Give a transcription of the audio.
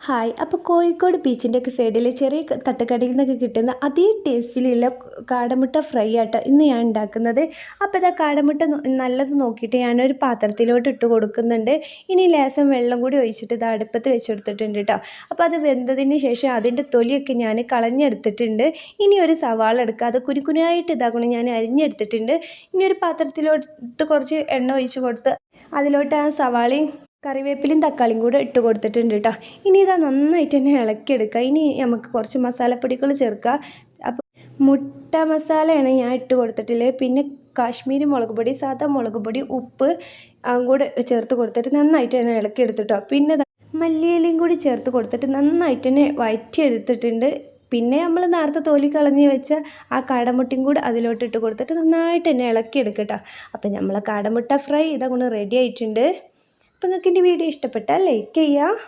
Hi അപ്പോൾ കോഴിക്കോട് ബീച്ചിൻ്റെയൊക്കെ സൈഡിൽ ചെറിയ തട്ടുകടയിൽ നിന്നൊക്കെ കിട്ടുന്ന അതേ ടേസ്റ്റിലുള്ള കാടമുട്ട ഫ്രൈ ആട്ടോ ഇന്ന് ഞാൻ ഉണ്ടാക്കുന്നത്. അപ്പോൾ ഇതാ കാടമുട്ട നല്ലത് നോക്കിയിട്ട് ഞാനൊരു പാത്രത്തിലോട്ട് ഇട്ട് കൊടുക്കുന്നുണ്ട്. ഇനി ലേശം വെള്ളം കൂടി ഒഴിച്ചിട്ട് ഇത് അടുപ്പത്ത് വെച്ചെടുത്തിട്ടുണ്ട് കേട്ടോ. അപ്പോൾ അത് വെന്തതിന് ശേഷം അതിൻ്റെ തൊലിയൊക്കെ ഞാൻ കളഞ്ഞെടുത്തിട്ടുണ്ട്. ഇനി ഒരു സവാള എടുക്കുക, അത് കുനുകുനായിട്ട് ഇതാക്കണം, ഞാൻ അരിഞ്ഞെടുത്തിട്ടുണ്ട്. ഇനി ഒരു പാത്രത്തിലോട്ട് കുറച്ച് എണ്ണ ഒഴിച്ച് കൊടുത്ത് അതിലോട്ട് ആ സവാളയും കറിവേപ്പിലയും തക്കാളിയും കൂടെ ഇട്ട് കൊടുത്തിട്ടുണ്ട് കേട്ടോ. ഇനി ഇതാ നന്നായിട്ട് തന്നെ ഇളക്കിയെടുക്കുക. ഇനി നമുക്ക് കുറച്ച് മസാലപ്പൊടികൾ ചേർക്കുക. അപ്പോൾ മുട്ട മസാലയാണ് ഞാൻ ഇട്ട് കൊടുത്തിട്ടുള്ളത്. പിന്നെ കാശ്മീരി മുളക് പൊടി, സാധാ മുളക് പൊടി, ഉപ്പ് കൂടെ ചേർത്ത് കൊടുത്തിട്ട് നന്നായിട്ട് തന്നെ ഇളക്കിയെടുത്തിട്ടോ. പിന്നെ മല്ലിയിലയും കൂടി ചേർത്ത് കൊടുത്തിട്ട് നന്നായിട്ട് തന്നെ വഴറ്റിയെടുത്തിട്ടുണ്ട്. പിന്നെ നമ്മൾ നേരത്തെ തോലി കളഞ്ഞ് വെച്ച ആ കാടമുട്ടയും കൂടി അതിലോട്ട് ഇട്ട് കൊടുത്തിട്ട് നന്നായിട്ട് തന്നെ ഇളക്കിയെടുക്കട്ടോ. അപ്പോൾ നമ്മളെ കാടമുട്ട ഫ്രൈ ഇതങ്ങനെ റെഡി ആയിട്ടുണ്ട്. അപ്പോൾ നിങ്ങൾക്ക് എൻ്റെ വീഡിയോ ഇഷ്ടപ്പെട്ടാൽ ലൈക്ക് ചെയ്യുക.